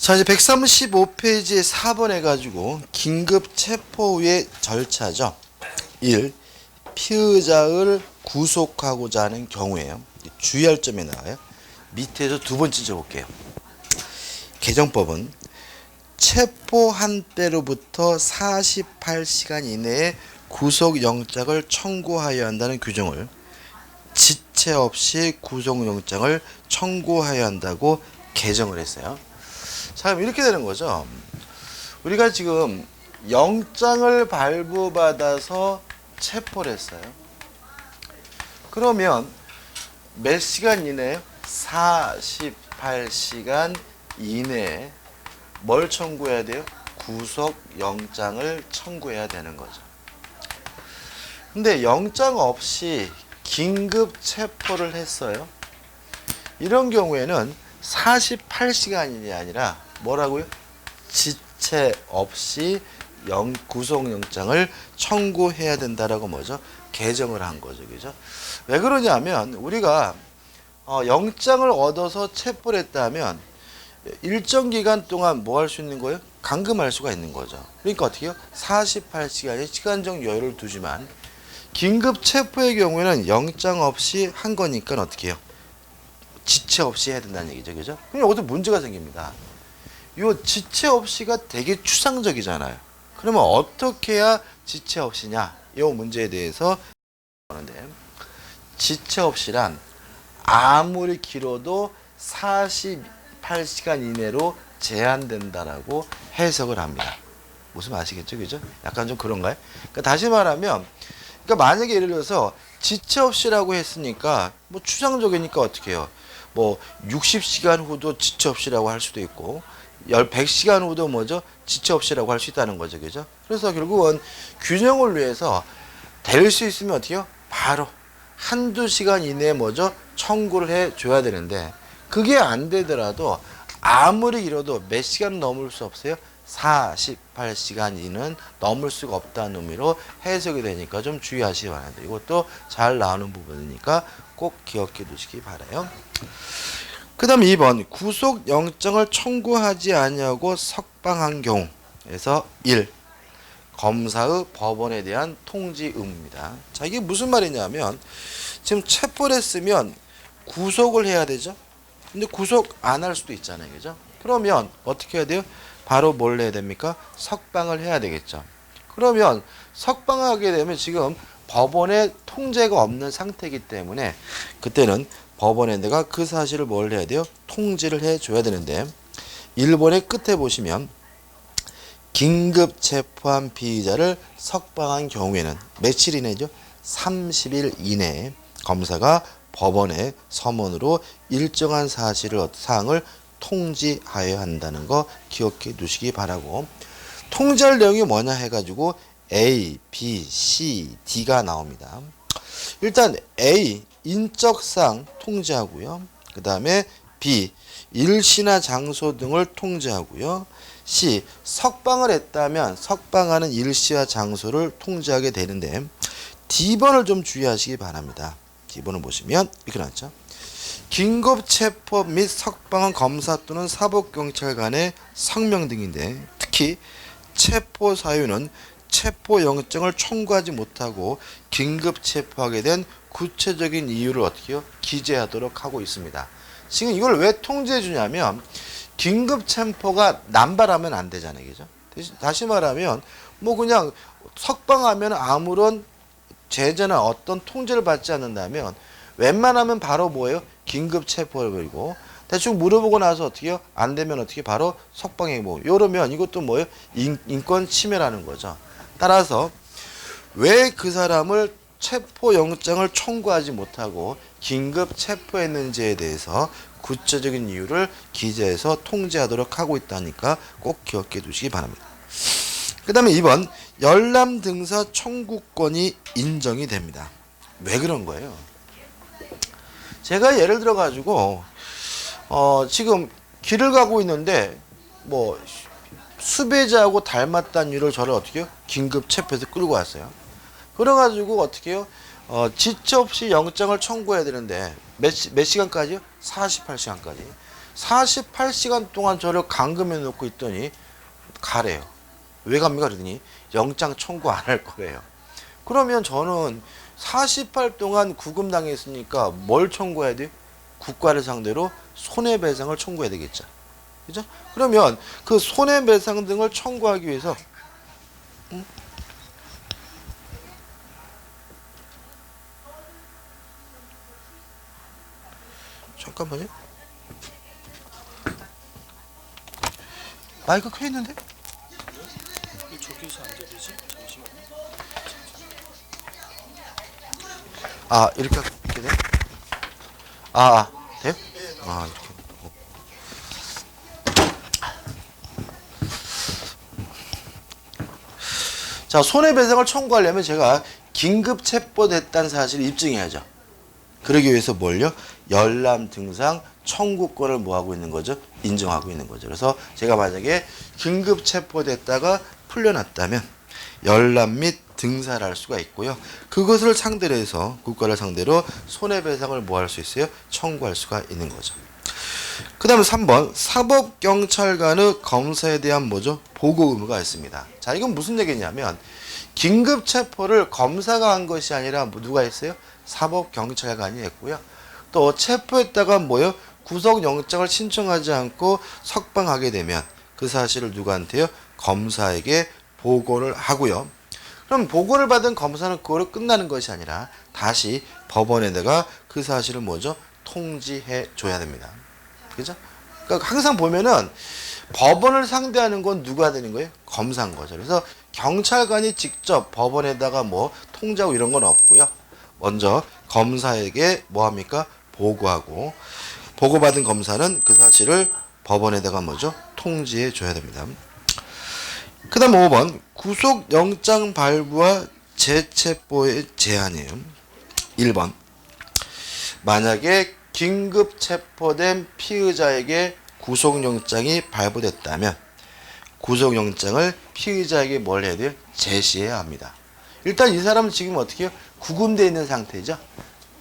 자, 이제 135페이지에 4번 해가지고 긴급 체포의 절차죠. 1. 피의자를 구속하고자 하는 경우에요. 주의할 점이 나와요. 밑에서 두 번째 적을게요. 개정법은 체포한 때로부터 48시간 이내에 구속영장을 청구하여야 한다는 규정을 지체 없이 구속영장을 청구하여야 한다고 개정을 했어요. 자, 그럼 이렇게 되는 거죠. 우리가 지금 영장을 발부받아서 체포를 했어요. 그러면 몇 시간 이내에? 48시간 이내에 뭘 청구해야 돼요? 구속영장을 청구해야 되는 거죠. 근데 영장 없이 긴급 체포를 했어요. 이런 경우에는 48시간이 아니라 뭐라고요? 지체 없이 구속영장을 청구해야 된다라고 뭐죠? 개정을 한 거죠. 그죠? 왜 그러냐면 우리가 영장을 얻어서 체포를 했다면 일정 기간 동안 뭐 할 수 있는 거예요? 감금할 수가 있는 거죠. 그러니까 어떻게 해요? 48시간의 시간적 여유를 두지만 긴급 체포의 경우에는 영장 없이 한 거니까 어떻게 해요? 지체 없이 해야 된다는 얘기죠. 그죠? 그럼 여기서 문제가 생깁니다. 이 지체 없이가 되게 추상적이잖아요. 그러면 어떻게 해야 지체 없이냐? 이 문제에 대해서 하는데 지체 없이란 아무리 길어도 48시간 이내로 제한된다라고 해석을 합니다. 무슨 말 아시겠죠? 그죠? 약간 좀 그런가요? 그러니까 다시 말하면 그러니까 만약에 예를 들어서 지체 없이라고 했으니까 뭐 추상적이니까 어떻게 해요? 뭐 60시간 후도 지체 없이라고 할 수도 있고 100시간 후도 뭐죠? 지체 없이라고 할 수 있다는 거죠. 그죠? 그래서 결국은 균형을 위해서 될 수 있으면 어떻게 해요? 바로 한두 시간 이내에 뭐죠? 청구를 해줘야 되는데 그게 안 되더라도 아무리 길어도 몇 시간 넘을 수 없어요? 48시간 이는 넘을 수가 없다는 의미로 해석이 되니까 좀 주의하시기 바랍니다. 이것도 잘 나오는 부분이니까 꼭 기억해 두시기 바라요. 그 다음 2번 구속영장을 청구하지 아니하고 석방한 경우에서 1. 검사의 법원에 대한 통지 의무입니다. 자, 이게 무슨 말이냐면 지금 체포를 했으면 구속을 해야 되죠. 근데 구속 안 할 수도 있잖아요. 그죠? 그러면 어떻게 해야 돼요? 바로 뭘 해야 됩니까? 석방을 해야 되겠죠. 그러면 석방하게 되면 지금 법원의 통제가 없는 상태이기 때문에 그때는 법원에 내가 그 사실을 뭘 해야 돼요? 통지를 해줘야 되는데 1번의 끝에 보시면 긴급 체포한 피의자를 석방한 경우에는 며칠 이내죠? 30일 이내에 검사가 법원에 서면으로 일정한 사항을 통지하여야 한다는 거 기억해 두시기 바라고 통지할 내용이 뭐냐 해가지고 A, B, C, D가 나옵니다. 일단 A, 인적사항 통지하고요. 그 다음에 B, 일시나 장소 등을 통지하고요. C, 석방을 했다면 석방하는 일시와 장소를 통지하게 되는데 D번을 좀 주의하시기 바랍니다. D번을 보시면 이렇게 나왔죠. 긴급 체포 및 석방은 검사 또는 사법경찰 간의 성명 등인데 특히 체포 사유는 체포영장을 청구하지 못하고 긴급 체포하게 된 구체적인 이유를 어떻게 해요? 기재하도록 하고 있습니다. 지금 이걸 왜 통지해 주냐면 긴급 체포가 남발하면 안 되잖아요. 그죠? 다시 말하면 뭐 그냥 석방하면 아무런 제재나 어떤 통제를 받지 않는다면 웬만하면 바로 뭐예요? 긴급 체포를 벌이고 대충 물어보고 나서 어떻게 해요? 안 되면 어떻게 바로 석방해 뭐 이러면 이것도 뭐예요? 인권 침해라는 거죠. 따라서 왜 그 사람을 체포영장을 청구하지 못하고 긴급 체포했는지에 대해서 구체적인 이유를 기재해서 통지하도록 하고 있다니까 꼭 기억해 두시기 바랍니다. 그 다음에 2번 열람 등사 청구권이 인정이 됩니다. 왜 그런 거예요? 제가 예를 들어 가지고 지금 길을 가고 있는데 뭐 수배자하고 닮았다는 이유를 저를 어떻게 해요? 긴급 체포해서 끌고 왔어요. 그래가지고 어떻게 해요? 지체 없이 영장을 청구해야 되는데 몇 시간까지요? 48시간까지. 48시간 동안 저를 감금해 놓고 있더니 가래요. 왜 갑니까? 그러더니 영장 청구 안 할 거래요. 그러면 저는 48 동안 구금당했으니까 뭘 청구해야 돼요? 국가를 상대로 손해배상을 청구해야 되겠죠. 그죠? 그러면 그 손해배상 등을 청구하기 위해서 잠깐만요. 마이크 켜 있는데? 저기서 안 들리지? 잠시만요. 아, 이렇게 돼? 돼요? 아, 이렇게. 자, 손해배상을 청구하려면 제가 긴급 체포됐다는 사실을 입증해야죠. 그러기 위해서 뭘요? 열람 등상 청구권을 뭐 하고 있는 거죠? 인정하고 있는 거죠. 그래서 제가 만약에 긴급 체포됐다가 풀려났다면 열람 및 등사를 할 수가 있고요. 그것을 상대로 해서 국가를 상대로 손해배상을 뭐 할 수 있어요? 청구할 수가 있는 거죠. 그 다음에 3번 사법경찰관의 검사에 대한 뭐죠? 보고 의무가 있습니다. 자, 이건 무슨 얘기냐면 긴급 체포를 검사가 한 것이 아니라 누가 했어요? 사법경찰관이 했고요. 또 체포했다가 뭐요? 구속영장을 신청하지 않고 석방하게 되면 그 사실을 누구한테요? 검사에게 보고를 하고요. 그럼 보고를 받은 검사는 그거로 끝나는 것이 아니라 다시 법원에다가 그 사실을 뭐죠? 통지해 줘야 됩니다. 그죠? 그러니까 항상 보면은 법원을 상대하는 건 누가 되는 거예요? 검사인 거죠. 그래서 경찰관이 직접 법원에다가 뭐 통지하고 이런 건 없고요. 먼저 검사에게 뭐 합니까? 보고하고 보고받은 검사는 그 사실을 법원에다가 뭐죠? 통지해 줘야 됩니다. 그 다음 5번 구속영장 발부와 재체포의 제한이에요. 1번 만약에 긴급 체포된 피의자에게 구속영장이 발부됐다면 구속영장을 피의자에게 뭘 해야 돼요? 제시해야 합니다. 일단 이 사람은 지금 어떻게 해요? 구금되어 있는 상태죠.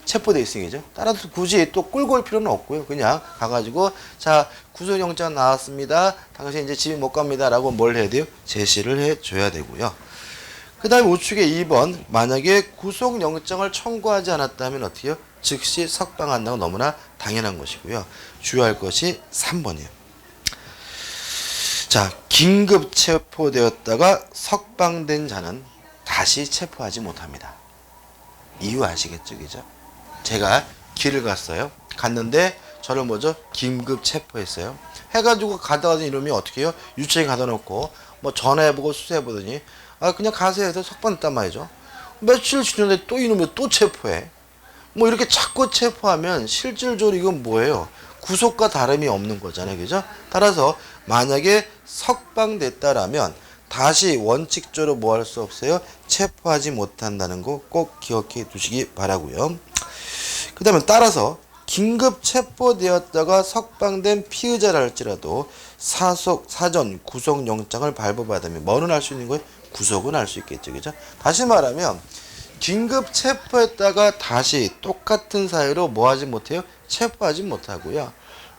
체포돼 있으니죠. 따라서 굳이 또 끌고 올 필요는 없고요. 그냥 가가지고 자 구속영장 나왔습니다. 당신 이제 집에 못 갑니다. 라고 뭘 해야 돼요? 제시를 해줘야 되고요. 그 다음에 우측에 2번 만약에 구속영장을 청구하지 않았다면 어떻게 해요? 즉시 석방한다고 너무나 당연한 것이고요. 주의할 것이 3번이에요. 자, 긴급 체포되었다가 석방된 자는 다시 체포하지 못합니다. 이유 아시겠죠? 그죠? 제가 길을 갔어요. 갔는데 저를 뭐죠? 긴급 체포했어요. 해가지고 가다 가던 이놈이 어떻게 해요? 유치에 가다 놓고 뭐 전화해보고 수사해보더니 그냥 가세요 해서 석방했단 말이죠. 며칠 지났는데 또 이놈이 또 체포해. 뭐 이렇게 자꾸 체포하면 실질적으로 이건 뭐예요? 구속과 다름이 없는 거잖아요. 그죠? 따라서 만약에 석방됐다라면 다시 원칙적으로 뭐 할 수 없어요? 체포하지 못한다는 거 꼭 기억해 두시기 바라고요. 그 다음에 따라서 긴급 체포되었다가 석방된 피의자라 할지라도 사전 구속영장을 발부받으면 뭐는 할 수 있는 거예요? 구속은 할 수 있겠죠. 그죠? 다시 말하면 긴급 체포했다가 다시 똑같은 사유로 뭐 하지 못해요? 체포하지 못하고요.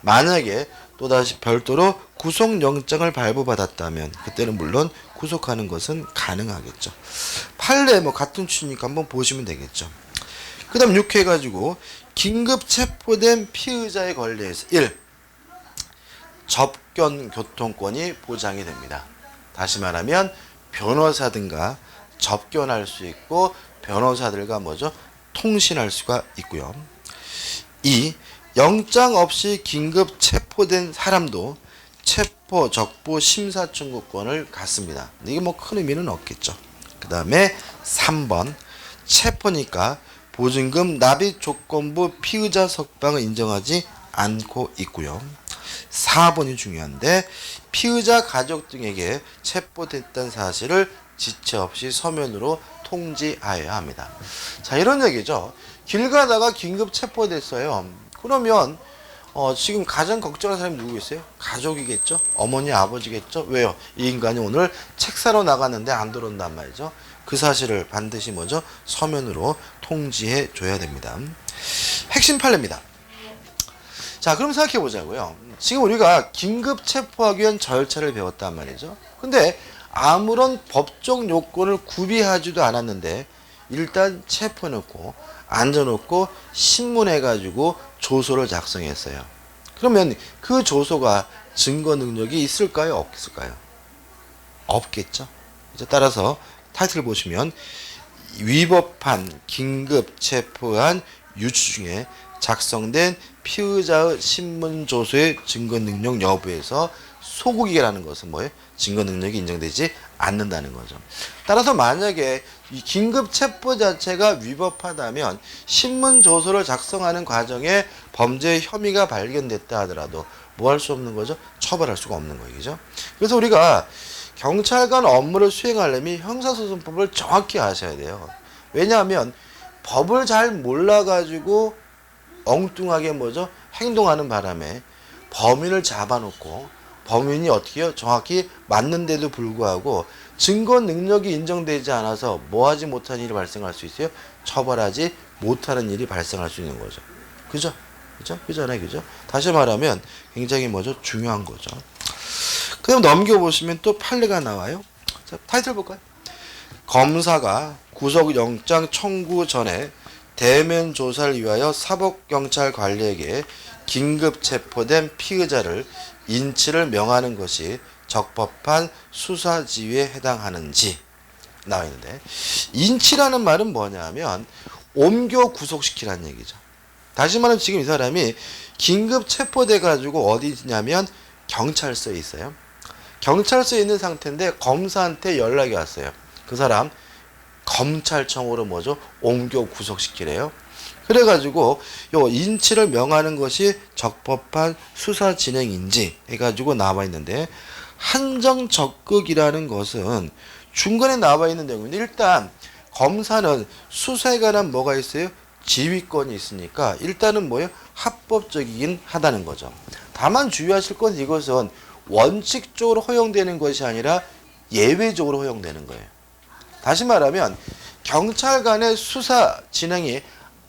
만약에 또다시 별도로 구속영장을 발부받았다면 그때는 물론 구속하는 것은 가능하겠죠. 판례 뭐 같은 추니까 한번 보시면 되겠죠. 그 다음 6회 가지고 긴급 체포된 피의자의 권리에서 1. 접견 교통권이 보장이 됩니다. 다시 말하면 변호사든가 접견할 수 있고 변호사들과 뭐죠? 통신할 수가 있고요. 2. 영장 없이 긴급 체포된 사람도 체포, 적부, 심사 청구권을 갖습니다. 이게 뭐 큰 의미는 없겠죠. 그 다음에 3번 체포니까 보증금 납입 조건부 피의자 석방을 인정하지 않고 있고요. 4번이 중요한데 피의자 가족 등에게 체포됐다는 사실을 지체 없이 서면으로 통지하여야 합니다. 자, 이런 얘기죠. 길 가다가 긴급 체포됐어요. 그러면 지금 가장 걱정하는 사람이 누구 있어요? 가족이겠죠? 어머니, 아버지겠죠? 왜요? 이 인간이 오늘 책 사러 나갔는데 안 들어온단 말이죠. 그 사실을 반드시 뭐죠? 서면으로 통지해 줘야 됩니다. 핵심 판례입니다. 자, 그럼 생각해 보자고요. 지금 우리가 긴급 체포하기 위한 절차를 배웠단 말이죠. 근데 아무런 법적 요건을 구비하지도 않았는데 일단 체포해놓고 앉아놓고 신문해가지고 조서를 작성했어요. 그러면 그 조서가 증거 능력이 있을까요? 없을까요? 없겠죠. 이제 따라서 타이틀 보시면 위법한 긴급 체포한 유추 중에 작성된 피의자의 신문 조서의 증거 능력 여부에서 소극이라는 것은 뭐예요? 증거 능력이 인정되지 않는다는 거죠. 따라서 만약에 이 긴급 체포 자체가 위법하다면 신문 조서를 작성하는 과정에 범죄 혐의가 발견됐다 하더라도 뭐 할 수 없는 거죠? 처벌할 수가 없는 거죠. 그래서 우리가 경찰관 업무를 수행하려면 형사소송법을 정확히 아셔야 돼요. 왜냐하면 법을 잘 몰라가지고 엉뚱하게 뭐죠? 행동하는 바람에 범인을 잡아놓고 범인이 어떻게 해요? 정확히 맞는데도 불구하고 증거 능력이 인정되지 않아서 뭐하지 못한 일이 발생할 수 있어요? 처벌하지 못하는 일이 발생할 수 있는 거죠. 그죠? 그죠? 그잖아요. 그죠? 다시 말하면 굉장히 뭐죠? 중요한 거죠. 그럼 넘겨보시면 또 판례가 나와요. 자, 타이틀 볼까요? 검사가 구속영장 청구 전에 대면 조사를 위하여 사법경찰관리에게 긴급 체포된 피의자를 인치를 명하는 것이 적법한 수사 지휘에 해당하는지 나와 있는데, 인치라는 말은 뭐냐면 옮겨 구속시키라는 얘기죠. 다시 말하면 지금 이 사람이 긴급 체포돼 가지고 어디 있냐면 경찰서에 있어요. 경찰서에 있는 상태인데 검사한테 연락이 왔어요. 그 사람 검찰청으로 뭐죠? 옮겨 구속시키래요. 그래가지고 요 인치를 명하는 것이 적법한 수사 진행인지 해가지고 나와 있는데, 한정 적극이라는 것은 중간에 나와 있는 내용인데, 일단 검사는 수사에 관한 뭐가 있어요? 지휘권이 있으니까 일단은 뭐예요? 합법적이긴 하다는 거죠. 다만 주의하실 건 이것은 원칙적으로 허용되는 것이 아니라 예외적으로 허용되는 거예요. 다시 말하면 경찰관의 수사 진행이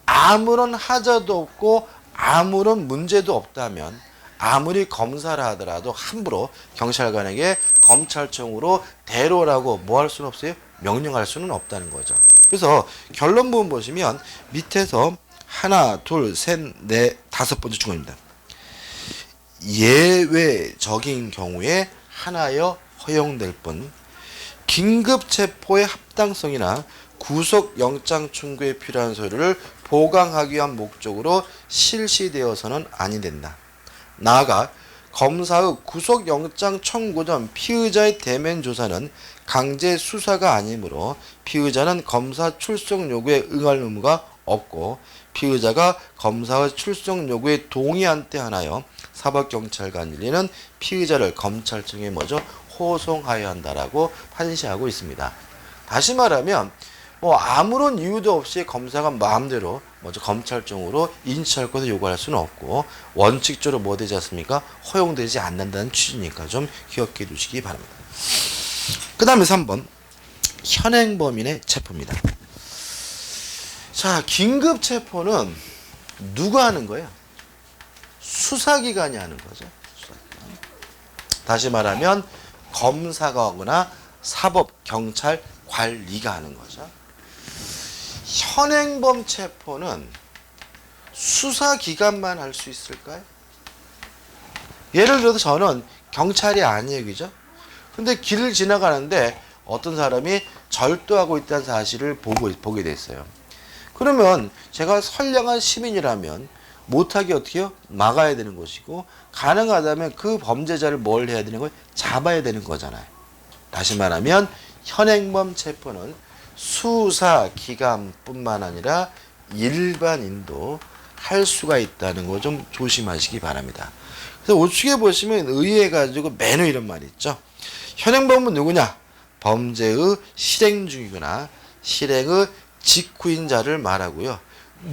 아무런 하자도 없고 아무런 문제도 없다면 아무리 검사를 하더라도 함부로 경찰관에게 검찰청으로 데려오라고 뭐 할 수는 없어요? 명령할 수는 없다는 거죠. 그래서 결론 부분 보시면 밑에서 하나, 둘, 셋, 넷, 다섯 번째 중간입니다. 예외적인 경우에 하나여 허용될 뿐 긴급 체포의 합당성이나 구속영장 청구에 필요한 서류를 보강하기 위한 목적으로 실시되어서는 아니 된다. 나아가 검사의 구속영장 청구 전 피의자의 대면 조사는 강제 수사가 아니므로 피의자는 검사 출석 요구에 응할 의무가 없고 피의자가 검사의 출석 요구에 동의한 때 하나여 사법경찰관리는 피의자를 검찰청에 뭐죠? 호송하여야 한다라고 판시하고 있습니다. 다시 말하면 뭐 아무런 이유도 없이 검사가 마음대로 먼저 검찰청으로 인치할 것을 요구할 수는 없고 원칙적으로 뭐 되지 않습니까? 허용되지 않는다는 취지니까 좀 기억해 두시기 바랍니다. 그 다음에 3번 현행범인의 체포입니다. 자, 긴급 체포는 누가 하는 거예요? 수사기관이 하는 거죠. 수사기관. 다시 말하면 검사가 하거나 사법경찰관리가 하는 거죠. 현행범 체포는 수사기관만 할 수 있을까요? 예를 들어서 저는 경찰이 아니에요. 그죠? 근데 길을 지나가는데 어떤 사람이 절도하고 있다는 사실을 보게 됐어요. 그러면 제가 선량한 시민이라면 못하게 어떻게 해요? 막아야 되는 것이고, 가능하다면 그 범죄자를 뭘 해야 되는 거예요? 잡아야 되는 거잖아요. 다시 말하면 현행범 체포는 수사기관뿐만 아니라 일반인도 할 수가 있다는 거 좀 조심하시기 바랍니다. 그래서 우측에 보시면 의해가지고 맨 위 이런 말이 있죠. 현행범은 누구냐? 범죄의 실행 중이거나 실행의 직후인 자를 말하고요.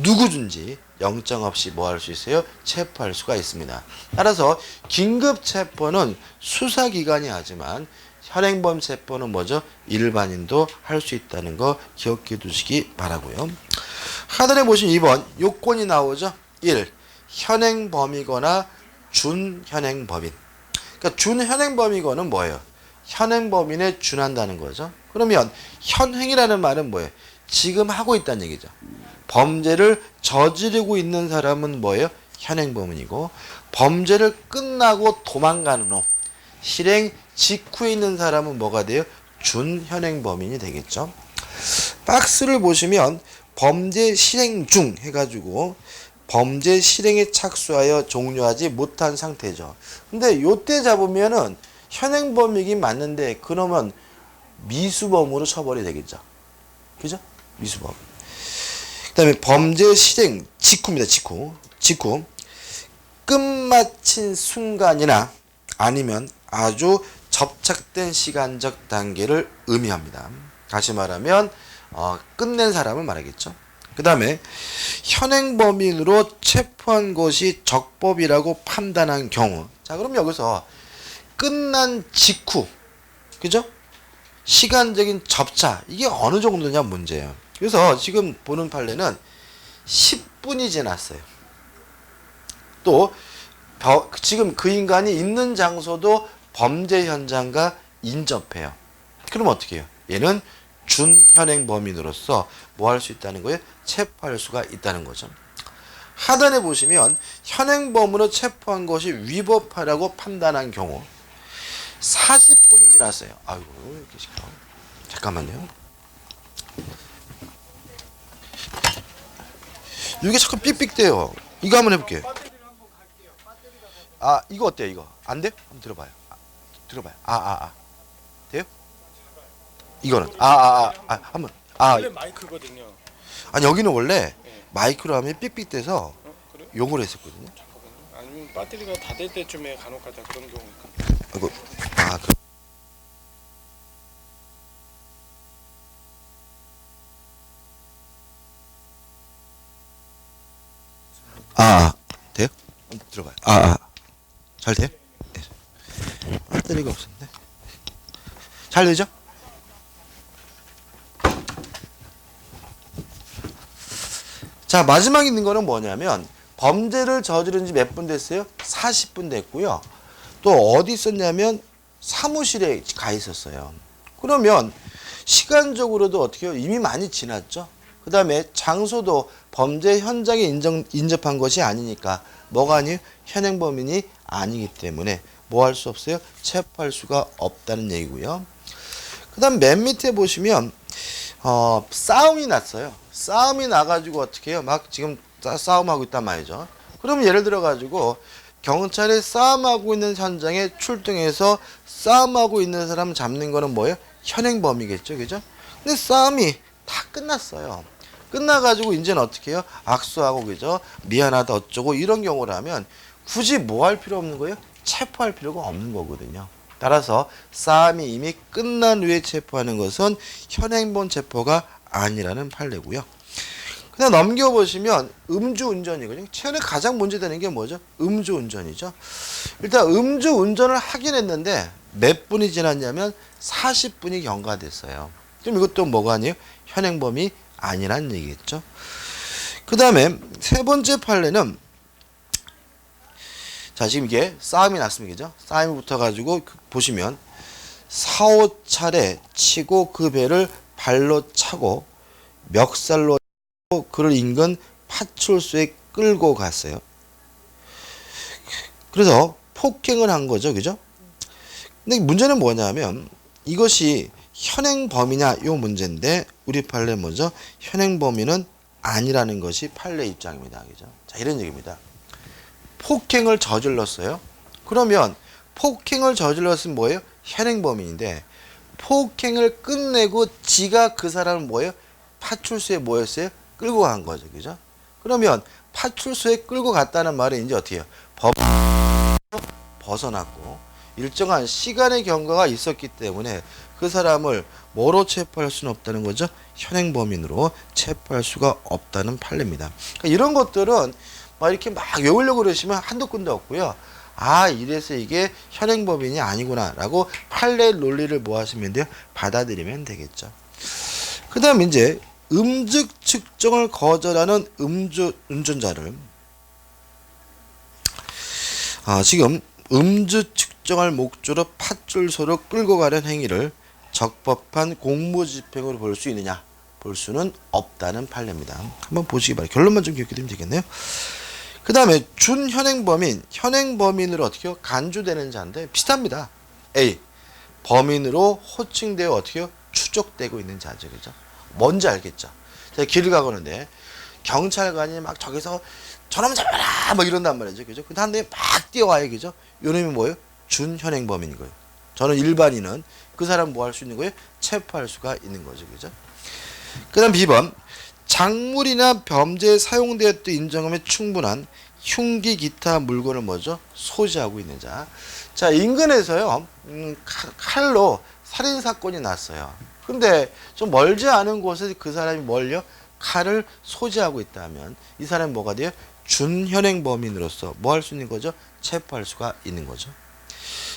누구든지 영장 없이 뭐 할 수 있어요? 체포할 수가 있습니다. 따라서 긴급 체포는 수사기관이 하지만 현행범 체포는 뭐죠? 일반인도 할 수 있다는 거 기억해 두시기 바라고요. 하단에 보시면 2번 요건이 나오죠. 1. 현행범이거나 준현행범인. 그러니까 준현행범이고는 뭐예요? 현행범인에 준한다는 거죠. 그러면 현행이라는 말은 뭐예요? 지금 하고 있다는 얘기죠. 범죄를 저지르고 있는 사람은 뭐예요? 현행범인이고, 범죄를 끝나고 도망가는 후 실행 직후에 있는 사람은 뭐가 돼요? 준현행범인이 되겠죠. 박스를 보시면 범죄 실행 중 해가지고 범죄 실행에 착수하여 종료하지 못한 상태죠. 근데 요때 잡으면은 현행범이긴 맞는데 그러면 미수범으로 처벌이 되겠죠. 그죠? 미수범. 그 다음에 범죄 실행 직후입니다. 직후. 끝마친 순간이나 아니면 아주 접착된 시간적 단계를 의미합니다. 다시 말하면 끝낸 사람을 말하겠죠. 그 다음에 현행범인으로 체포한 것이 적법이라고 판단한 경우. 자, 그럼 여기서 끝난 직후, 그죠? 시간적인 접착, 이게 어느 정도냐 문제예요. 그래서 지금 보는 판례는 10분이 지났어요. 또 지금 그 인간이 있는 장소도 범죄 현장과 인접해요. 그럼 어떻게 해요? 얘는 준현행범인으로서 뭐 할 수 있다는 거예요? 체포할 수가 있다는 거죠. 하단에 보시면 현행범으로 체포한 것이 위법하다고 판단한 경우 40분이 지났어요. 아이고, 이렇게 시끄러워. 잠깐만요. 이게 자꾸 삑삑대요. 이거 한번 해볼게요. 아, 이거 어때요? 이거 안 돼요? 한번 들어봐요. 들어봐요. 돼요? 이거는 한번 원래 마이크거든요. 아니 여기는 원래 네. 마이크로 하면 삑삑대서 그래? 욕을 했었거든요. 잠깐만요. 아니면 배터리가 다 될 때쯤에 간혹가다 그런 경우가. 아이고, 돼요? 한번 들어봐요. 잘 돼요? 네. 배터리가 없었네. 잘 되죠? 자, 마지막 있는 거는 뭐냐면 범죄를 저지른 지 몇 분 됐어요? 40분 됐고요. 또 어디 있었냐면 사무실에 가 있었어요. 그러면 시간적으로도 어떻게 해요? 이미 많이 지났죠. 그 다음에 장소도 범죄 현장에 인접한 것이 아니니까 뭐가 아니에요? 현행범인이 아니기 때문에 뭐 할 수 없어요? 체포할 수가 없다는 얘기고요. 그 다음 맨 밑에 보시면 싸움이 났어요. 싸움이 나가지고 어떻게 해요? 막 지금 싸움하고 있단 말이죠. 그러면 예를 들어가지고 경찰이 싸움하고 있는 현장에 출동해서 싸움하고 있는 사람 잡는 거는 뭐예요? 현행범이겠죠. 그죠? 근데 싸움이 다 끝났어요. 끝나가지고 이제는 어떻게 해요? 악수하고 그죠? 미안하다 어쩌고 이런 경우라면 굳이 뭐 할 필요 없는 거예요? 체포할 필요가 없는 거거든요. 따라서 싸움이 이미 끝난 후에 체포하는 것은 현행범 체포가 아니라는 판례고요. 그냥 넘겨보시면 음주운전이거든요. 최근에 가장 문제되는 게 뭐죠? 음주운전이죠. 일단 음주운전을 하긴 했는데 몇 분이 지났냐면 40분이 경과됐어요. 그럼 이것도 뭐가 아니에요? 현행범이 아니란 얘기겠죠. 그 다음에 세 번째 판례는 자, 지금 이게 싸움이 났습니다. 그죠? 싸움이 붙어가지고 보시면 4~5차례 치고 그 배를 발로 차고 멱살로 그를 인근 파출소에 끌고 갔어요. 그래서 폭행을 한 거죠. 그죠? 근데 문제는 뭐냐면 이것이 현행범이냐 요 문제인데 우리 판례 뭐죠? 현행범인은 아니라는 것이 판례 입장입니다. 그죠? 자, 이런 얘기입니다. 폭행을 저질렀어요. 그러면 폭행을 저질렀으면 뭐예요? 현행범인인데 폭행을 끝내고 지가 그 사람을 뭐예요? 파출소에 뭐였어요? 끌고 간 거죠. 그죠? 그러면 파출소에 끌고 갔다는 말은 이제 어떻게 해요? 법 벗어났고 일정한 시간의 경과가 있었기 때문에 그 사람을 뭐로 체포할 수는 없다는 거죠? 현행범인으로 체포할 수가 없다는 판례입니다. 그러니까 이런 것들은 막 이렇게 막 외우려고 그러시면 한도 끝도 없고요. 이래서 이게 현행범인이 아니구나 라고 판례 논리를 뭐 하시면 돼요? 받아들이면 되겠죠. 그 다음 이제 음주 측정을 거절하는 운전자를 지금 음주 측정할 목적으로 팥줄소로 끌고 가는 행위를 적법한 공무집행으로 볼 수 있느냐? 볼 수는 없다는 판례입니다. 한번 보시기 바랍니다. 결론만 좀 기억해 두면 되겠네요. 그 다음에 준현행범인, 현행범인으로 어떻게 해요? 간주되는 자인데 비슷합니다. A. 범인으로 호칭되어 어떻게 해요? 추적되고 있는 자죠. 그죠? 뭔지 알겠죠? 제가 길을 가고는데 경찰관이 막 저기서 저놈 잡아라! 막 이런단 말이죠. 그죠? 근데 한 대에 막 뛰어와요. 그죠? 요 놈이 뭐예요? 준현행범인 거예요. 저는 일반인은 그 사람 뭐 할 수 있는 거예요? 체포할 수가 있는 거죠. 그죠? 그 다음 B번. 작물이나 범죄에 사용되었던 인정함에 충분한 흉기 기타 물건을 뭐죠? 소지하고 있는 자. 자, 인근에서요, 칼로 살인사건이 났어요. 근데 좀 멀지 않은 곳에 그 사람이 뭘요? 칼을 소지하고 있다면 이 사람이 뭐가 돼요? 준현행범인으로서 뭐 할 수 있는 거죠? 체포할 수가 있는 거죠.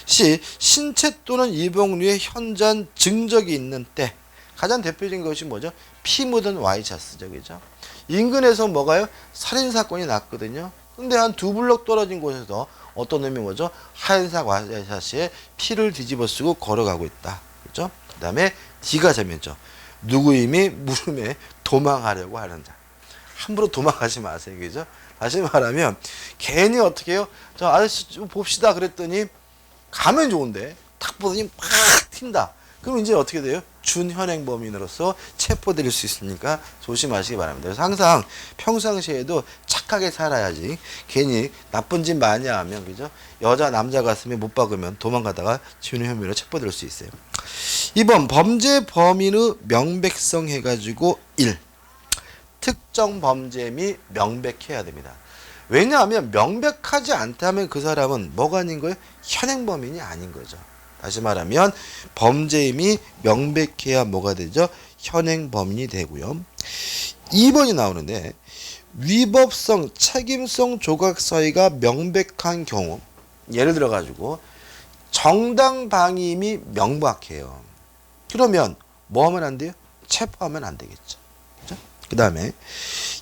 C. 신체 또는 이봉류의 현저한 증적이 있는 때. 가장 대표적인 것이 뭐죠? 피 묻은 와이셔츠죠. 그죠? 인근에서 뭐가요? 살인사건이 났거든요. 근데 한 2블럭 떨어진 곳에서 어떤 놈이 뭐죠? 하얀색 와이셔츠에 피를 뒤집어 쓰고 걸어가고 있다. 그죠? 그 다음에 D가 재밌죠. 누구임이 물음에 도망하려고 하는 자. 함부로 도망가지 마세요. 그죠? 다시 말하면 괜히 어떻게 해요? 저 아저씨 좀 봅시다 그랬더니 가면 좋은데 탁 보더니 막 튄다. 그럼 이제 어떻게 돼요? 준현행범인으로서 체포될 수 있으니까 조심하시기 바랍니다. 그래서 항상 평상시에도 착하게 살아야지 괜히 나쁜 짓 많이 하면 그죠? 여자 남자 가슴에 못 박으면 도망가다가 준현 혐의로 체포될 수 있어요. 2번 범죄 범인의 명백성 해가지고 1. 특정 범죄임이 명백해야 됩니다. 왜냐하면 명백하지 않다면 그 사람은 뭐가 아닌 거예요? 현행범인이 아닌 거죠. 다시 말하면 범죄임이 명백해야 뭐가 되죠? 현행범인이 되고요. 2번이 나오는데 위법성, 책임성 조각 사유가 명백한 경우 예를 들어 가지고 정당방임이 명백해요. 그러면 뭐 하면 안 돼요? 체포하면 안 되겠죠. 그 다음에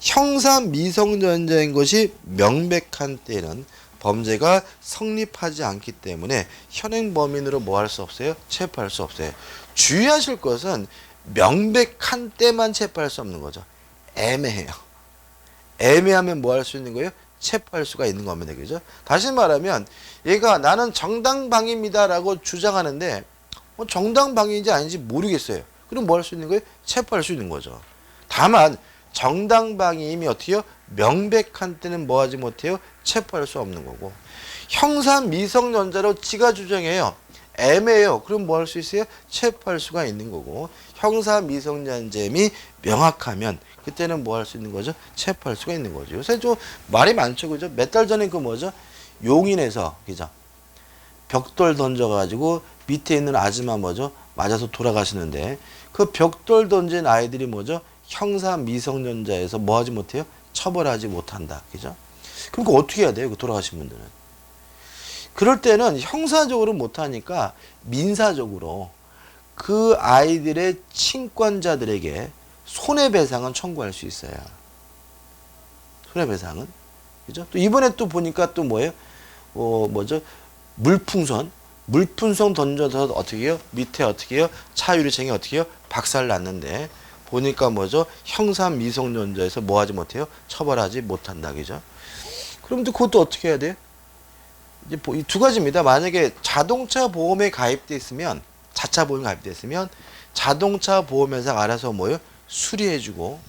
형사 미성년자인 것이 명백한 때는 범죄가 성립하지 않기 때문에 현행범인으로 뭐 할 수 없어요? 체포할 수 없어요. 주의하실 것은 명백한 때만 체포할 수 없는 거죠. 애매해요. 애매하면 뭐 할 수 있는 거예요? 체포할 수가 있는 겁니다. 그죠? 다시 말하면 얘가 나는 정당방위입니다라고 주장하는데 정당방위인지 아닌지 모르겠어요. 그럼 뭐 할 수 있는 거예요? 체포할 수 있는 거죠. 다만 정당방위임이 어떻게요? 명백한 때는 뭐 하지 못해요? 체포할 수 없는 거고 형사 미성년자로 지가 주장해요. 애매해요. 그럼 뭐 할 수 있어요? 체포할 수가 있는 거고 형사 미성년자임이 명확하면 그때는 뭐 할 수 있는 거죠? 체포할 수가 있는 거죠. 요새 좀 말이 많죠. 그죠? 몇 달 전에 그 뭐죠? 용인에서 그죠? 벽돌 던져가지고 밑에 있는 아줌마 뭐죠? 맞아서 돌아가시는데 그 벽돌 던진 아이들이 뭐죠? 형사 미성년자에서 뭐 하지 못해요? 처벌하지 못한다. 그죠? 그럼 그 어떻게 해야 돼요? 그 돌아가신 분들은. 그럴 때는 형사적으로 못하니까 민사적으로 그 아이들의 친권자들에게 손해배상은 청구할 수 있어요. 손해배상은. 그죠? 또 이번에 또 보니까 또 뭐예요? 뭐죠? 물풍선 던져서 어떻게 해요? 밑에 어떻게 해요? 차 유리창이 어떻게 해요? 박살 났는데 보니까 뭐죠? 형사 미성년자에서 뭐 하지 못해요? 처벌하지 못한다. 그죠? 그럼 또 그것도 어떻게 해야 돼요? 이제 이 두 가지입니다. 만약에 자동차 보험에 가입돼 있으면, 자차 보험에 가입돼 있으면 자동차 보험회사가 알아서 뭐요? 수리해주고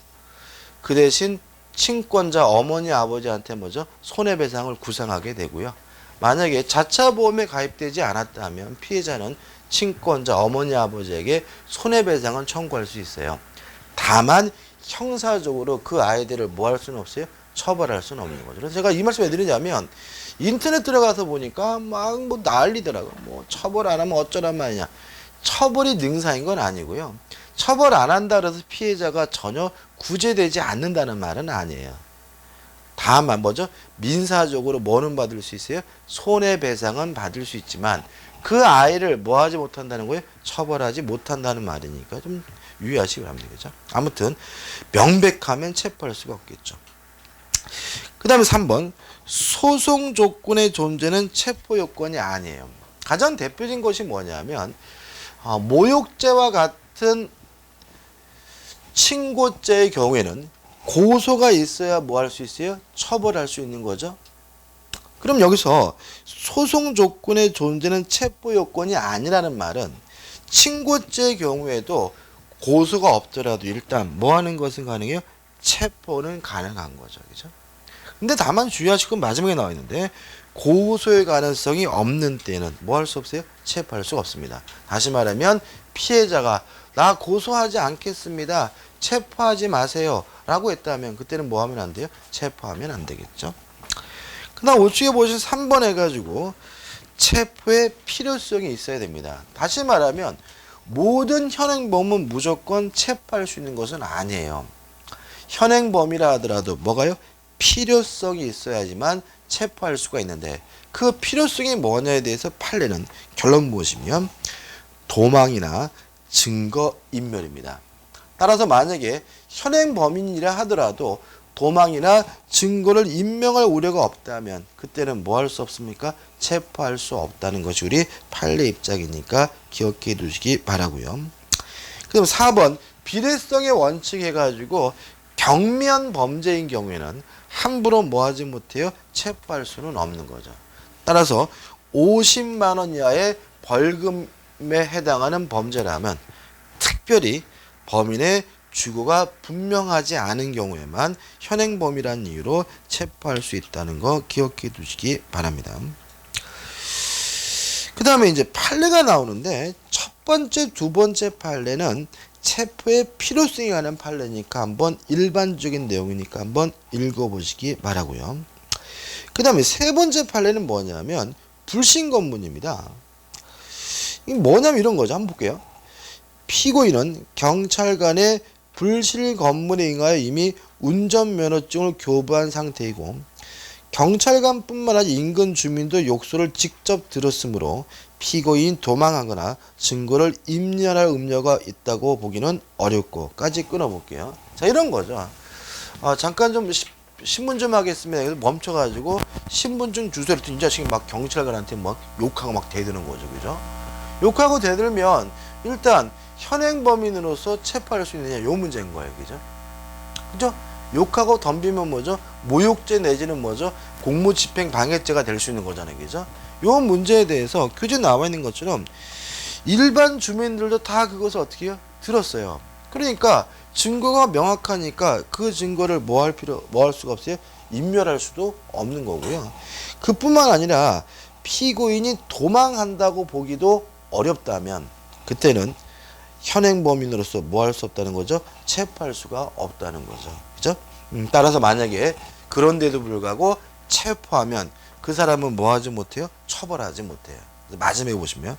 그 대신 친권자 어머니 아버지한테 뭐죠? 손해배상을 구상하게 되고요. 만약에 자차 보험에 가입되지 않았다면 피해자는 친권자 어머니 아버지에게 손해배상을 청구할 수 있어요. 다만 형사적으로 그 아이들을 뭐 할 수는 없어요? 처벌할 수는 없는 거죠. 그래서 제가 이 말씀 왜 드리냐면 인터넷 들어가서 보니까 막 뭐 난리더라고. 뭐 처벌 안 하면 어쩌란 말이냐. 처벌이 능사인 건 아니고요. 처벌 안 한다 그래서 피해자가 전혀 구제되지 않는다는 말은 아니에요. 다만 뭐죠? 민사적으로 뭐는 받을 수 있어요? 손해배상은 받을 수 있지만 그 아이를 뭐 하지 못한다는 거예요? 처벌하지 못한다는 말이니까 좀 유의하시기 바랍니다. 그죠? 아무튼 명백하면 체포할 수가 없겠죠. 그 다음에 3번 소송 조건의 존재는 체포 요건이 아니에요. 가장 대표적인 것이 뭐냐면 모욕죄와 같은 친고죄의 경우에는 고소가 있어야 뭐 할 수 있어요? 처벌할 수 있는 거죠. 그럼 여기서 소송 조건의 존재는 체포 요건이 아니라는 말은 친고죄의 경우에도 고소가 없더라도 일단 뭐 하는 것은 가능해요? 체포는 가능한 거죠. 그죠? 근데 다만 주의하실 건 마지막에 나와 있는데 고소의 가능성이 없는 때는 뭐 할 수 없어요? 체포할 수 없습니다. 다시 말하면 피해자가 나 고소하지 않겠습니다. 체포하지 마세요. 라고 했다면 그때는 뭐 하면 안 돼요? 체포하면 안 되겠죠. 그 다음 우측에 보신 3번 해가지고 체포의 필요성이 있어야 됩니다. 다시 말하면 모든 현행범은 무조건 체포할 수 있는 것은 아니에요. 현행범이라 하더라도 뭐가요? 필요성이 있어야지만 체포할 수가 있는데 그 필요성이 뭐냐에 대해서 판례는 결론 보시면 도망이나 증거인멸입니다. 따라서 만약에 현행범인이라 하더라도 도망이나 증거를 인명할 우려가 없다면 그때는 뭐 할 수 없습니까? 체포할 수 없다는 것이 우리 판례 입장이니까 기억해 두시기 바라고요. 그럼 4번 비례성의 원칙 해가지고 경미한 범죄인 경우에는 함부로 뭐 하지 못해요? 체포할 수는 없는 거죠. 따라서 50만 원 이하의 벌금에 해당하는 범죄라면 특별히 범인의 주거가 분명하지 않은 경우에만 현행범이라는 이유로 체포할 수 있다는 거 기억해 두시기 바랍니다. 그 다음에 이제 판례가 나오는데 첫 번째, 두 번째 판례는 체포의 필요성에 관한 판례니까 한번 일반적인 내용이니까 한번 읽어보시기 바라고요. 그 다음에 세 번째 판례는 뭐냐면 불신검문입니다. 이게 뭐냐면 이런 거죠. 한번 볼게요. 피고인은 경찰관의 불실 검문에 응하여 이미 운전면허증을 교부한 상태이고 경찰관뿐만 아니라 인근 주민도 욕설을 직접 들었으므로 피고인 도망하거나 증거를 인멸할 음료가 있다고 보기는 어렵고까지 끊어볼게요. 자, 이런 거죠. 잠깐 좀 신분 좀 하겠습니다. 그래서 멈춰가지고 신분증 주소를 이 자식이 막 경찰관한테 막 욕하고 막 대드는 거죠. 그죠? 욕하고 대들면 일단 현행범인으로서 체포할 수 있느냐 요 문제인 거예요. 그죠? 그죠? 욕하고 덤비면 뭐죠? 모욕죄 내지는 뭐죠? 공무집행 방해죄가 될 수 있는 거잖아요. 그죠? 요 문제에 대해서 규정에 나와 있는 것처럼 일반 주민들도 다 그것을 어떻게 해요? 들었어요. 그러니까 증거가 명확하니까 그 증거를 뭐 할 수가 없어요? 인멸할 수도 없는 거고요. 그뿐만 아니라 피고인이 도망한다고 보기도 어렵다면 그때는 현행범인으로서 뭐 할 수 없다는 거죠? 체포할 수가 없다는 거죠. 그죠? 따라서 만약에 그런데도 불구하고 체포하면 그 사람은 뭐 하지 못해요? 처벌하지 못해요. 마지막에 보시면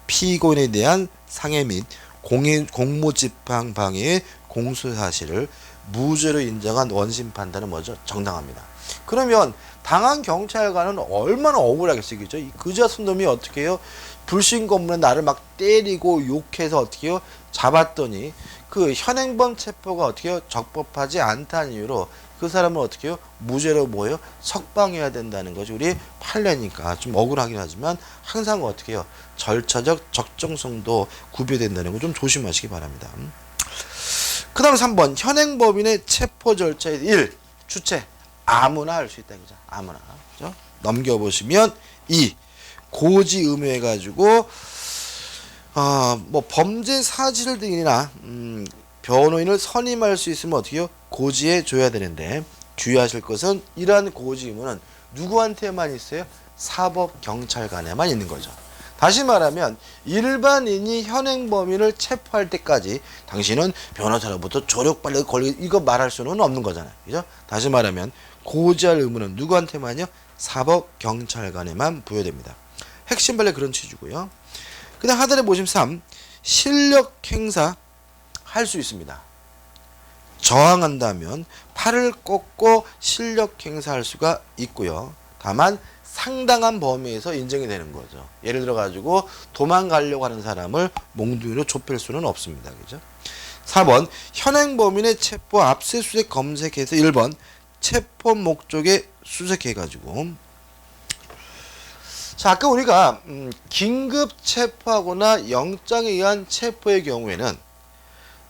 피고인에 대한 상해 및 공무집행 방해의 공소 사실을 무죄로 인정한 원심 판단은 뭐죠? 정당합니다. 그러면 당한 경찰관은 얼마나 억울하겠어요. 그죠? 이 그자순 놈이 어떻게 해요? 불신 검문에 나를 막 때리고 욕해서 어떻게 해요? 잡았더니 그 현행범 체포가 어떻게 해요? 적법하지 않다는 이유로 그 사람을 어떻게 해요? 무죄로 뭐예요? 석방해야 된다는 거죠. 우리 판례니까 좀 억울하긴 하지만 항상 어떻게 해요? 절차적 적정성도 구비된다는 거 좀 조심하시기 바랍니다. 그 다음 3번 현행범인의 체포 절차의 1. 주체 아무나 할 수 있다. 그죠? 아무나. 그죠? 넘겨보시면 2. 고지 의무해가지고 뭐 범죄 사실 등이나 변호인을 선임할 수 있으면 어떻게 해요? 고지해 줘야 되는데 주의하실 것은 이러한 고지 의무는 누구한테만 있어요? 사법경찰관에만 있는 거죠. 다시 말하면 일반인이 현행범인을 체포할 때까지 당신은 변호사로부터 조력받을 권리 이거 말할 수는 없는 거잖아요. 그죠? 다시 말하면 고지할 의무는 누구한테만요? 사법경찰관에만 부여됩니다. 핵심 판례 그런 취지고요. 그 다음 하단에 보시면 3. 실력 행사 할 수 있습니다. 저항한다면 팔을 꺾고 실력 행사할 수가 있고요. 다만 상당한 범위에서 인정이 되는 거죠. 예를 들어 가지고 도망가려고 하는 사람을 몽둥이로 좁힐 수는 없습니다. 그죠? 4번 현행범인의 체포 압수수색 검색에서 1번 체포 목적에 수색해가지고. 자, 아까 우리가 긴급 체포하거나 영장에 의한 체포의 경우에는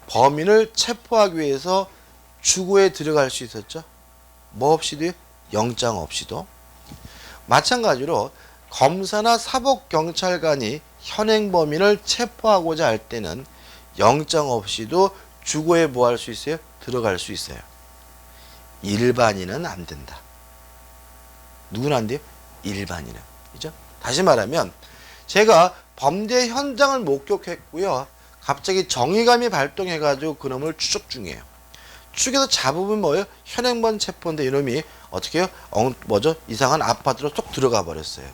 범인을 체포하기 위해서 주거에 들어갈 수 있었죠. 뭐 없이도요? 영장 없이도. 마찬가지로 검사나 사법경찰관이 현행 범인을 체포하고자 할 때는 영장 없이도 주거에 뭐 할 수 있어요? 들어갈 수 있어요. 일반인은 안 된다. 누구는 안 돼요? 일반인은. 그죠? 다시 말하면 제가 범죄 현장을 목격했고요. 갑자기 정의감이 발동해가지고 그놈을 추적 중이에요. 추적해서 잡으면 뭐예요? 현행범 체포인데 이놈이 어떻게 해요? 이상한 아파트로 쏙 들어가 버렸어요.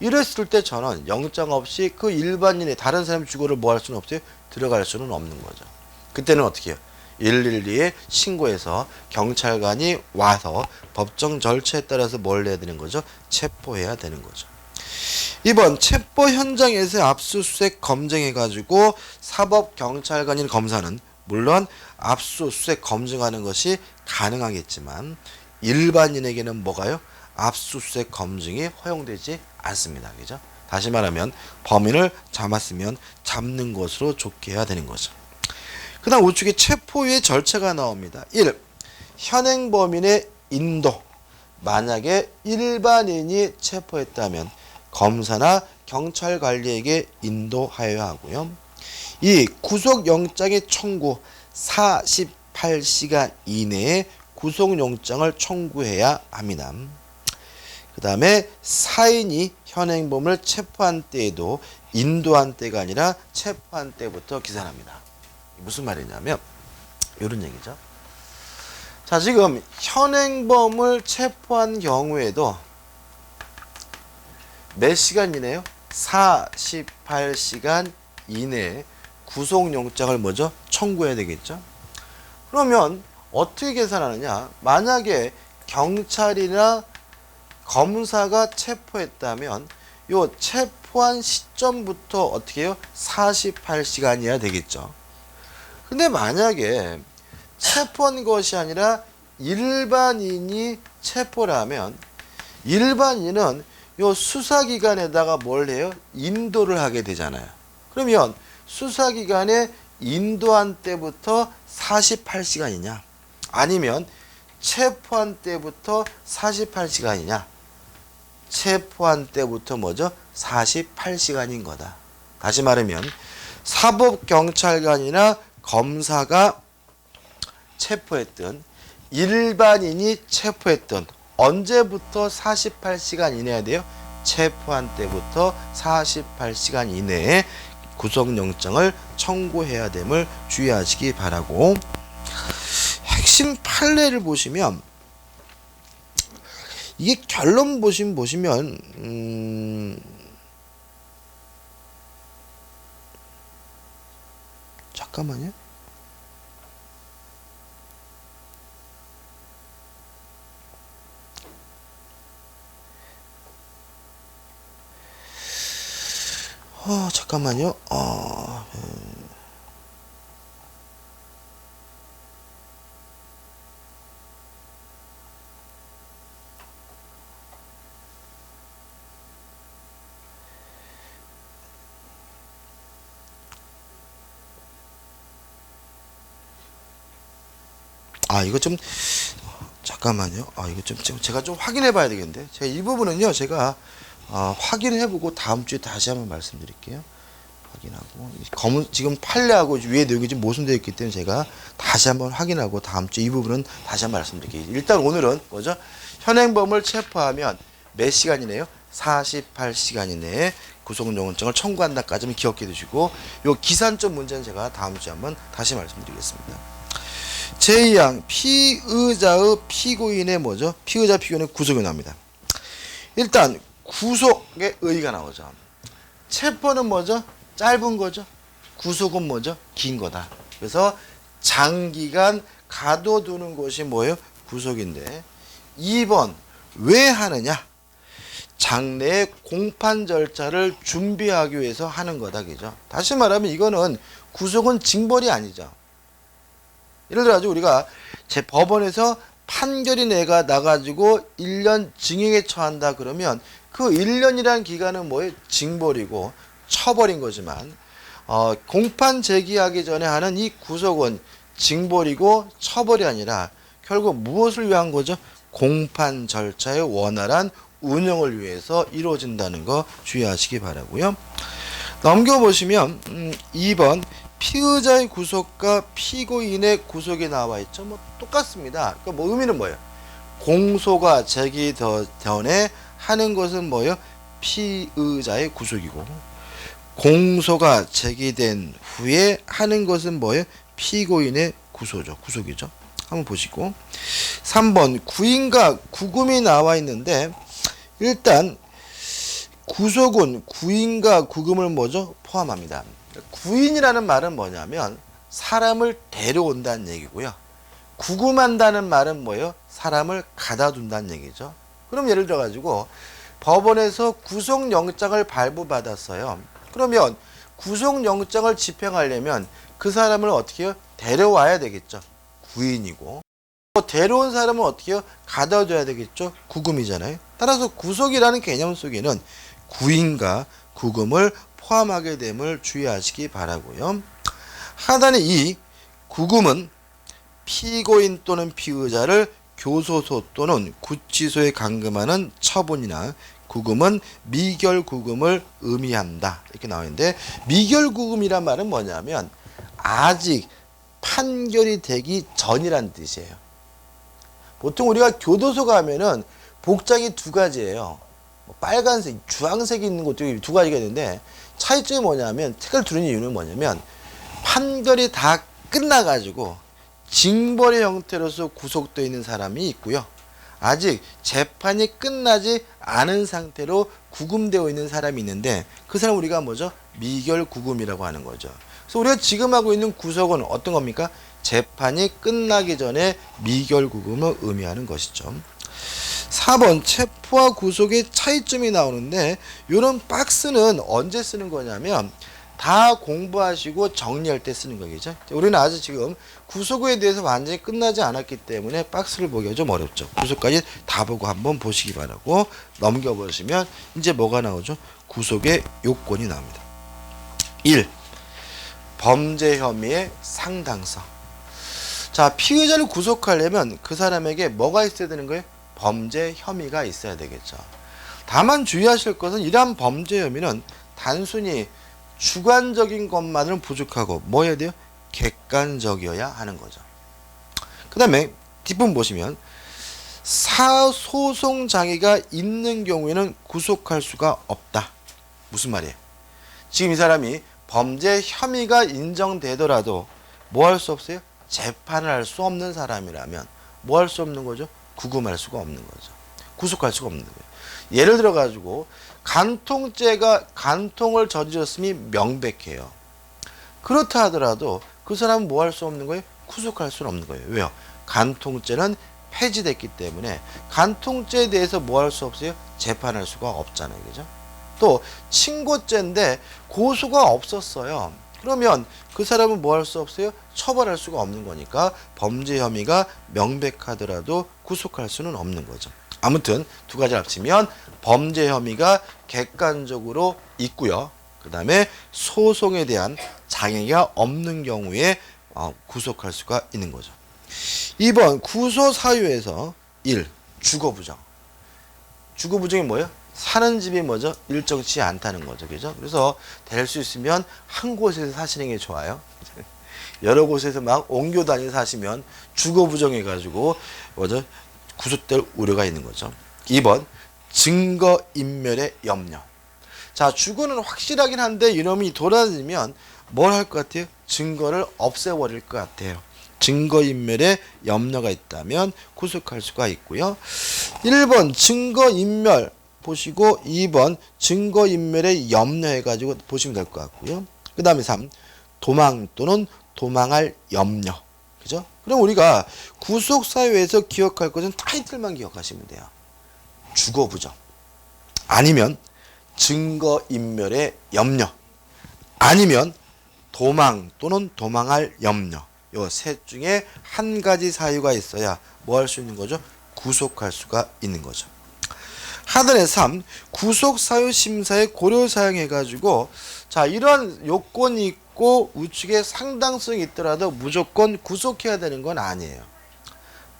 이랬을 때 저는 영장 없이 그 일반인의 다른 사람의 주거를 뭐 할 수는 없어요? 들어갈 수는 없는 거죠. 그때는 어떻게 해요? 112에 신고해서 경찰관이 와서 법정 절차에 따라서 뭘 해야 되는 거죠? 체포해야 되는 거죠. 이번 체포 현장에서 압수수색 검증해가지고 사법경찰관인 검사는 물론 압수수색 검증하는 것이 가능하겠지만 일반인에게는 뭐가요? 압수수색 검증이 허용되지 않습니다. 그죠? 다시 말하면 범인을 잡았으면 잡는 것으로 좋게 해야 되는 거죠. 그 다음 우측에 체포의 절차가 나옵니다. 1. 현행 범인의 인도. 만약에 일반인이 체포했다면 검사나 경찰관리에게 인도하여야 하고요. 2. 구속영장의 청구 48시간 이내에 구속영장을 청구해야 합니다. 그 다음에 사인이 현행범을 체포한 때에도 인도한 때가 아니라 체포한 때부터 기산합니다. 무슨 말이냐면 이런 얘기죠. 자, 지금 현행범을 체포한 경우에도 몇 시간이네요? 48시간 이내에 구속영장을 뭐죠? 청구해야 되겠죠. 그러면 어떻게 계산하느냐? 만약에 경찰이나 검사가 체포했다면 요 체포한 시점부터 어떻게 해요? 48시간이어야 되겠죠. 근데 만약에 체포한 것이 아니라 일반인이 체포를 하면 일반인은 요 수사기관에다가 뭘 해요? 인도를 하게 되잖아요. 그러면 수사기관에 인도한 때부터 48시간이냐? 아니면 체포한 때부터 48시간이냐? 체포한 때부터 뭐죠? 48시간인 거다. 다시 말하면 사법경찰관이나 검사가 체포했던 일반인이 체포했던 언제부터 48시간 이내야 돼요? 체포한 때부터 48시간 이내에 구속영장을 청구해야 됨을 주의하시기 바라고, 핵심 판례를 보시면 이게 결론 보시면 잠깐만요. 잠깐만요. 이거 좀 잠깐만요. 이거 좀 제가 좀 확인해 봐야 되겠는데. 제가 이 부분은요, 제가 확인해보고 다음 주에 다시 한번 말씀드릴게요. 확인하고 지금 판례하고 위에 내용이 좀 모순되어 있기 때문에 제가 다시 한번 확인하고 다음 주에 이 부분은 다시 한번 말씀드릴게요. 일단 오늘은 뭐죠? 현행범을 체포하면 몇 시간이네요? 48시간 이내에 구속영장을 청구한다까지는 기억해 두시고, 요 기산점 문제는 제가 다음 주에 한번 다시 말씀드리겠습니다. 제2항 피의자의 피고인의 뭐죠? 피의자 피고인의 구속이 나옵니다. 일단 구속의 의의가 나오죠. 체포는 뭐죠? 짧은 거죠. 구속은 뭐죠? 긴 거다. 그래서 장기간 가둬두는 것이 뭐예요? 구속인데, 2번 왜 하느냐? 장래의 공판 절차를 준비하기 위해서 하는 거다. 그죠? 다시 말하면 이거는 구속은 징벌이 아니죠. 예를 들어 우리가 제 법원에서 판결이 나가지고 1년 징역에 처한다 그러면 그 1년이란 기간은 뭐예요? 징벌이고 처벌인 거지만 공판 제기하기 전에 하는 이 구속은 징벌이고 처벌이 아니라 결국 무엇을 위한 거죠? 공판 절차의 원활한 운영을 위해서 이루어진다는 거 주의하시기 바라고요. 넘겨보시면 2번 피의자의 구속과 피고인의 구속이 나와 있죠. 뭐 똑같습니다. 그러니까 뭐 의미는 뭐예요? 공소가 제기전에 하는 것은 뭐예요? 피의자의 구속이고 공소가 제기된 후에 하는 것은 뭐예요? 피고인의 구속이죠. 한번 보시고 3번 구인과 구금이 나와 있는데 일단 구속은 구인과 구금을 뭐죠? 포함합니다. 구인이라는 말은 뭐냐면 사람을 데려온다는 얘기고요. 구금한다는 말은 뭐예요? 사람을 가다 둔다는 얘기죠. 그럼 예를 들어 가지고 법원에서 구속영장을 발부받았어요. 그러면 구속영장을 집행하려면 그 사람을 어떻게 해요? 데려와야 되겠죠. 구인이고 데려온 사람은 어떻게 해요? 가다 줘야 되겠죠. 구금이잖아요. 따라서 구속이라는 개념 속에는 구인과 구금을 포함하게 됨을 주의하시기 바라고요. 하단에 이 구금은 피고인 또는 피의자를 교소소 또는 구치소에 감금하는 처분이나 구금은 미결구금을 의미한다. 이렇게 나와 있는데 미결구금이란 말은 뭐냐면 아직 판결이 되기 전이란 뜻이에요. 보통 우리가 교도소 가면은 복장이 두 가지예요. 빨간색, 주황색이 있는 것도 두 가지가 있는데 차이점이 뭐냐면 색을 두는 이유는 뭐냐면 판결이 다 끝나가지고 징벌의 형태로서 구속되어 있는 사람이 있고요. 아직 재판이 끝나지 않은 상태로 구금되어 있는 사람이 있는데 그 사람 우리가 뭐죠? 미결구금이라고 하는 거죠. 그래서 우리가 지금 하고 있는 구속은 어떤 겁니까? 재판이 끝나기 전에 미결구금을 의미하는 것이죠. 4번 체포와 구속의 차이점이 나오는데 이런 박스는 언제 쓰는 거냐면 다 공부하시고 정리할 때 쓰는 거겠죠. 우리는 아직 지금 구속에 대해서 완전히 끝나지 않았기 때문에 박스를 보기가 좀 어렵죠. 구속까지 다 보고 한번 보시기 바라고 넘겨보시면 이제 뭐가 나오죠? 구속의 요건이 나옵니다. 1. 범죄 혐의의 상당성. 자, 피의자를 구속하려면 그 사람에게 뭐가 있어야 되는 거예요? 범죄 혐의가 있어야 되겠죠. 다만 주의하실 것은 이러한 범죄 혐의는 단순히 주관적인 것만으로는 부족하고 뭐 해야 돼요? 객관적이어야 하는 거죠. 그 다음에 뒷부분 보시면 사소송 장애가 있는 경우에는 구속할 수가 없다. 무슨 말이에요? 지금 이 사람이 범죄 혐의가 인정되더라도 뭐 할 수 없어요? 재판을 할 수 없는 사람이라면 뭐 할 수 없는 거죠? 구금할 수가 없는 거죠. 구속할 수가 없는 거예요. 예를 들어 가지고 간통을 저질렀음이 명백해요. 그렇다 하더라도 그 사람은 뭐 할 수 없는 거예요? 구속할 수는 없는 거예요. 왜요? 간통죄는 폐지됐기 때문에 간통죄에 대해서 뭐 할 수 없어요? 재판할 수가 없잖아요. 그죠? 또 친고죄인데 고소가 없었어요. 그러면 그 사람은 뭐 할 수 없어요? 처벌할 수가 없는 거니까 범죄 혐의가 명백하더라도 구속할 수는 없는 거죠. 아무튼 두 가지 합치면 범죄 혐의가 객관적으로 있고요. 그 다음에 소송에 대한 장애가 없는 경우에 구속할 수가 있는 거죠. 2번 구소 사유에서 1. 주거부정. 주거부정이 뭐예요? 사는 집이 뭐죠? 일정치 않다는 거죠. 그죠? 그래서 될 수 있으면 한 곳에서 사시는 게 좋아요. 여러 곳에서 막 옮겨 다니 사시면 주거부정해가지고 뭐죠? 구속될 우려가 있는 거죠. 2번 증거인멸의 염려. 자, 주거는 확실하긴 한데 이놈이 돌아다니면 뭘 할 것 같아요? 증거를 없애버릴 것 같아요. 증거인멸의 염려가 있다면 구속할 수가 있고요. 1번 증거인멸 보시고 2번 증거인멸의 염려 해가지고 보시면 될 것 같고요. 그 다음에 3. 도망 또는 도망할 염려. 그죠? 그럼 우리가 구속사유에서 기억할 것은 타이틀만 기억하시면 돼요. 주거부정. 아니면 증거인멸의 염려. 아니면 도망 또는 도망할 염려. 요 셋 중에 한 가지 사유가 있어야 뭐 할 수 있는 거죠? 구속할 수가 있는 거죠. 하단의 3. 구속사유 심사에 고려 사용해가지고 자 이런 요건이 있고 우측에 상당성이 있더라도 무조건 구속해야 되는 건 아니에요.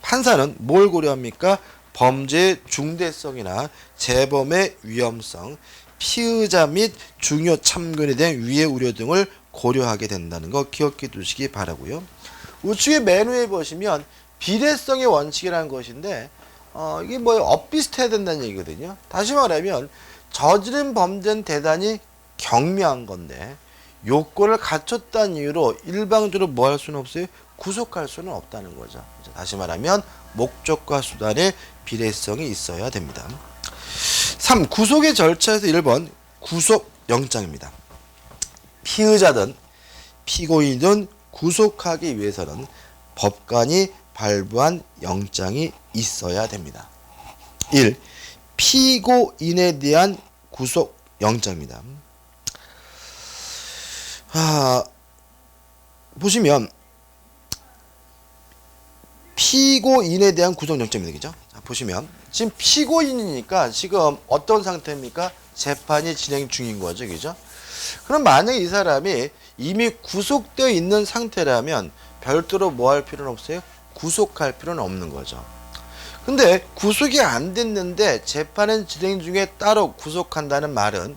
판사는 뭘 고려합니까? 범죄의 중대성이나 재범의 위험성, 피의자 및 중요 참견에 대한 위해 우려 등을 고려하게 된다는 거 기억해 두시기 바라고요. 우측에 맨 위에 보시면 비례성의 원칙이라는 것인데 이게 뭐 엇비슷해야 된다는 얘기거든요. 다시 말하면 저지른 범죄는 대단히 경미한 건데 요건을 갖췄다는 이유로 일방적으로 뭐 할 수는 없어요? 구속할 수는 없다는 거죠. 다시 말하면 목적과 수단의 비례성이 있어야 됩니다. 3. 구속의 절차에서 1번 구속영장입니다. 피의자든 피고인이든 구속하기 위해서는 법관이 발부한 영장이 있어야 됩니다. 1. 피고인에 대한 구속영장입니다. 보시면 피고인에 대한 구속영장입니다. 그죠? 자, 보시면 지금 피고인이니까 지금 어떤 상태입니까? 재판이 진행 중인 거죠. 그죠? 그럼 만약에 이 사람이 이미 구속되어 있는 상태라면 별도로 뭐 할 필요는 없어요? 구속할 필요는 없는 거죠. 근데 구속이 안 됐는데 재판은 진행 중에 따로 구속한다는 말은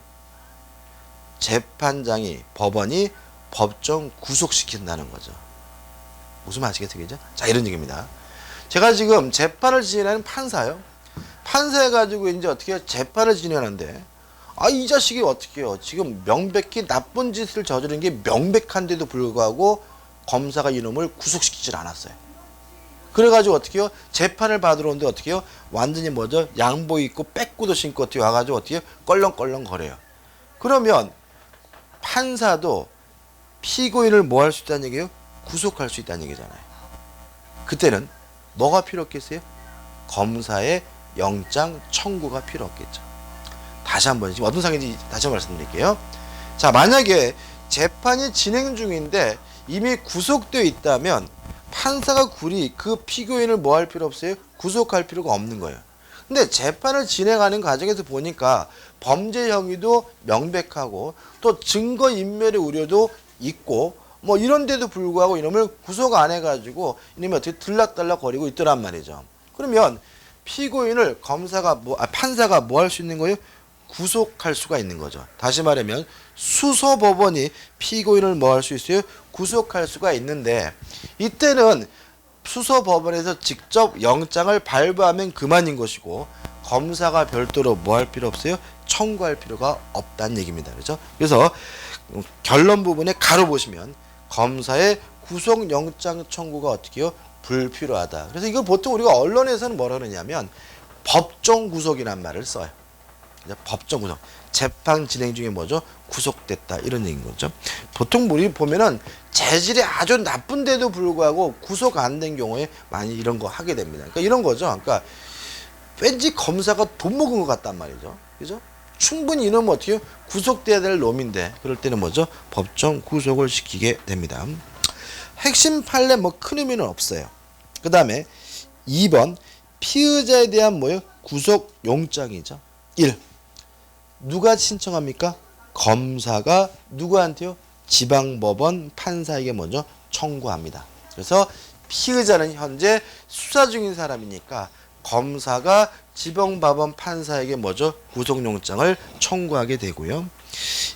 재판장이 법원이 법정 구속시킨다는 거죠. 무슨 말이겠어요? 그죠? 자, 이런 얘기입니다. 제가 지금 재판을 진행하는 판사요. 판사해가지고 이제 어떻게 해요? 재판을 진행하는데 이 자식이 어떻게 해요? 지금 명백히 나쁜 짓을 저지른 게 명백한데도 불구하고 검사가 이놈을 구속시키질 않았어요. 그래가지고 어떻게 해요? 재판을 받으러 오는데 어떻게 해요? 완전히 뭐죠? 양복 입고 빼꾸도 신고 어떻게 와가지고 어떻게 해요? 껄렁껄렁 거려요. 그러면 판사도 피고인을 뭐 할 수 있다는 얘기예요? 구속할 수 있다는 얘기잖아요. 그때는 뭐가 필요 없겠어요? 검사의 영장 청구가 필요 없겠죠. 다시 한번 지금 어떤 상황인지 다시 한번 말씀드릴게요. 자, 만약에 재판이 진행 중인데 이미 구속되어 있다면 판사가 굳이 그 피고인을 뭐 할 필요 없어요? 구속할 필요가 없는 거예요. 근데 재판을 진행하는 과정에서 보니까 범죄 혐의도 명백하고 또 증거 인멸의 우려도 있고 뭐 이런데도 불구하고 이놈을 구속 안 해가지고 이놈이 어떻게 들락달락 거리고 있더란 말이죠. 그러면 피고인을 판사가 뭐 할 수 있는 거예요? 구속할 수가 있는 거죠. 다시 말하면 수서법원이 피고인을 뭐 할 수 있어요? 구속할 수가 있는데 이때는 수서법원에서 직접 영장을 발부하면 그만인 것이고 검사가 별도로 뭐 할 필요 없어요? 청구할 필요가 없다는 얘기입니다. 그렇죠? 그래서 결론 부분에 가로 보시면 검사의 구속영장 청구가 어떻게 해요? 불필요하다. 그래서 이걸 보통 우리가 언론에서는 뭐라 그러냐면 법정 구속이란 말을 써요. 법정 구속. 재판 진행 중에 뭐죠? 구속됐다. 이런 얘기인 거죠. 보통 우리 보면은 재질이 아주 나쁜데도 불구하고 구속 안 된 경우에 많이 이런 거 하게 됩니다. 그러니까 이런 거죠. 그러니까 왠지 검사가 돈 먹은 것 같단 말이죠. 그죠? 충분히 이놈은 어떻게 해요? 구속돼야 될 놈인데 그럴 때는 뭐죠? 법정 구속을 시키게 됩니다. 핵심 판례 뭐 큰 의미는 없어요. 그 다음에 2번 피의자에 대한 뭐예요? 구속영장이죠. 1. 누가 신청합니까? 검사가 누구한테요? 지방법원 판사에게 먼저 청구합니다. 그래서 피의자는 현재 수사 중인 사람이니까 검사가 지방법원 판사에게 먼저 구속영장을 청구하게 되고요.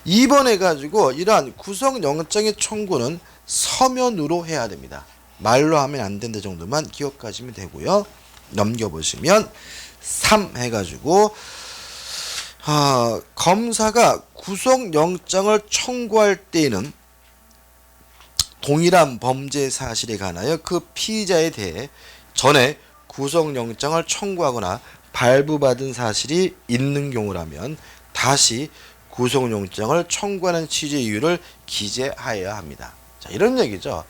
2번 해가지고 이러한 구속영장의 청구는 서면으로 해야 됩니다. 말로 하면 안 된다 정도만 기억하시면 되고요. 넘겨보시면 3 해가지고 검사가 구속영장을 청구할 때에는 동일한 범죄 사실에 관하여 그 피의자에 대해 전에 구속영장을 청구하거나 발부받은 사실이 있는 경우라면 다시 구속영장을 청구하는 취지의 이유를 기재하여야 합니다. 자, 이런 얘기죠.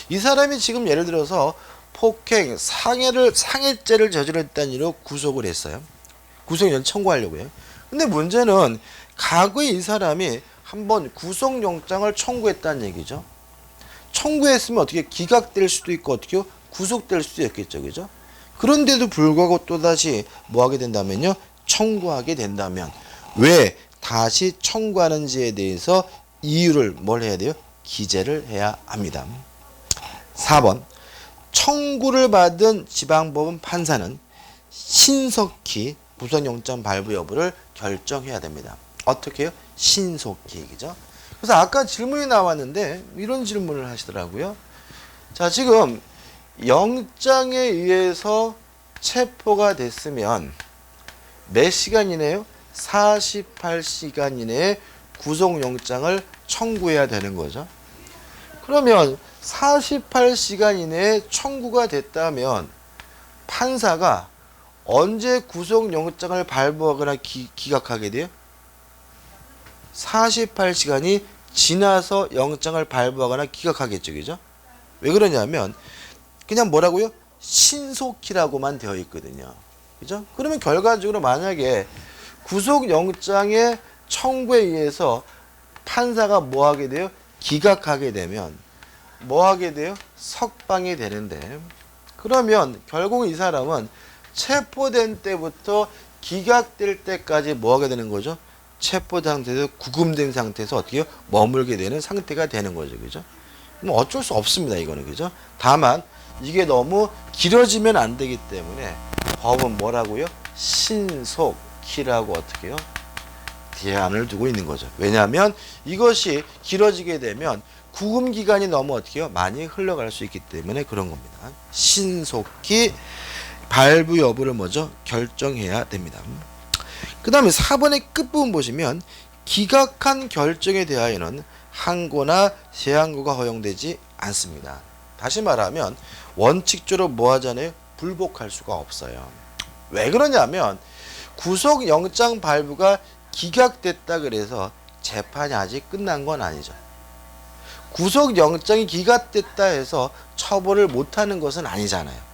이 사람이 지금 예를 들어서 폭행, 상해죄를 저질렀다는 이유로 구속을 했어요. 구속영장 청구하려고요. 근데 문제는 과거에 이 사람이 한번 구속영장을 청구했다는 얘기죠. 청구했으면 어떻게 기각될 수도 있고 어떻게 구속될 수도 있겠죠. 그죠? 그런데도 불구하고 또다시 뭐 하게 된다면요. 청구하게 된다면 왜 다시 청구하는지에 대해서 이유를 뭘 해야 돼요? 기재를 해야 합니다. 4번 청구를 받은 지방법원 판사는 신속히 구속영장 발부 여부를 결정해야 됩니다. 어떻게 해요? 신속히. 그죠? 그래서 아까 질문이 나왔는데 이런 질문을 하시더라고요. 자, 지금 영장에 의해서 체포가 됐으면 몇 시간 이내요? 48시간 이내에 구속영장을 청구해야 되는 거죠. 그러면 48시간 이내에 청구가 됐다면 판사가 언제 구속영장을 발부하거나 기각하게 돼요? 48시간이 지나서 영장을 발부하거나 기각하겠죠. 그죠? 왜 그러냐면 그냥 뭐라고요? 신속히라고만 되어 있거든요. 그죠? 그러면 결과적으로 만약에 구속영장의 청구에 의해서 판사가 뭐 하게 돼요? 기각하게 되면 뭐 하게 돼요? 석방이 되는데 그러면 결국 이 사람은 체포된 때부터 기각될 때까지 뭐 하게 되는 거죠? 체포 상태에서 구금된 상태에서 어떻게 머물게 되는 상태가 되는 거죠. 그죠? 뭐 어쩔 수 없습니다. 이거는. 그죠? 다만 이게 너무 길어지면 안 되기 때문에 법은 뭐라고요? 신속히라고 어떻게 해요? 대안을 두고 있는 거죠. 왜냐하면 이것이 길어지게 되면 구금 기간이 너무 어떻게 해요? 많이 흘러갈 수 있기 때문에 그런 겁니다. 신속히 발부 여부를 뭐죠? 결정해야 됩니다. 그 다음에 4번의 끝부분 보시면 기각한 결정에 대하여는 항고나 재항고가 허용되지 않습니다. 다시 말하면 원칙적으로 뭐 하잖아요? 불복할 수가 없어요. 왜 그러냐면 구속영장 발부가 기각됐다 그래서 재판이 아직 끝난 건 아니죠. 구속영장이 기각됐다 해서 처벌을 못하는 것은 아니잖아요.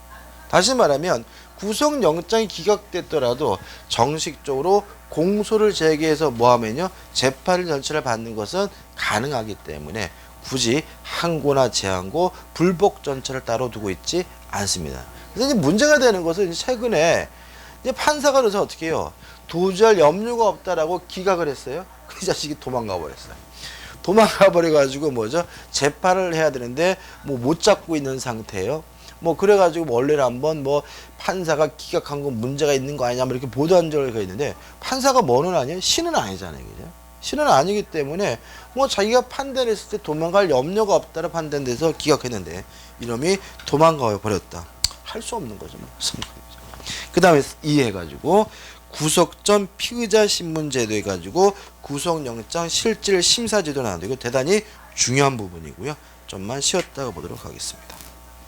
다시 말하면 구속영장이 기각됐더라도 정식적으로 공소를 제기해서 뭐하면요 재판 전체를 받는 것은 가능하기 때문에 굳이 항고나 재항고 불복 전체를 따로 두고 있지 않습니다. 그래서 이제 문제가 되는 것은 최근에 이제 판사가 그래서 어떻게 해요? 도저히 염려가 없다라고 기각을 했어요. 그 자식이 도망가 버렸어요. 도망가 버려가지고 뭐죠? 재판을 해야 되는데 뭐 못 잡고 있는 상태예요. 뭐 그래가지고 원래는 한번 뭐 판사가 기각한 건 문제가 있는 거 아니냐 뭐 이렇게 보도한 적이 있는데 판사가 뭐는 아니에요? 신은 아니잖아요. 그죠? 신은 아니기 때문에 뭐 자기가 판단했을 때 도망갈 염려가 없다라 판단돼서 기각했는데 이놈이 도망가 버렸다. 할 수 없는 거죠. 그 다음에 이해해가지고 구속 전 피의자 신문제도 해가지고 구속영장 실질 심사제도 나오고 이거 대단히 중요한 부분이고요. 좀만 쉬었다가 보도록 하겠습니다.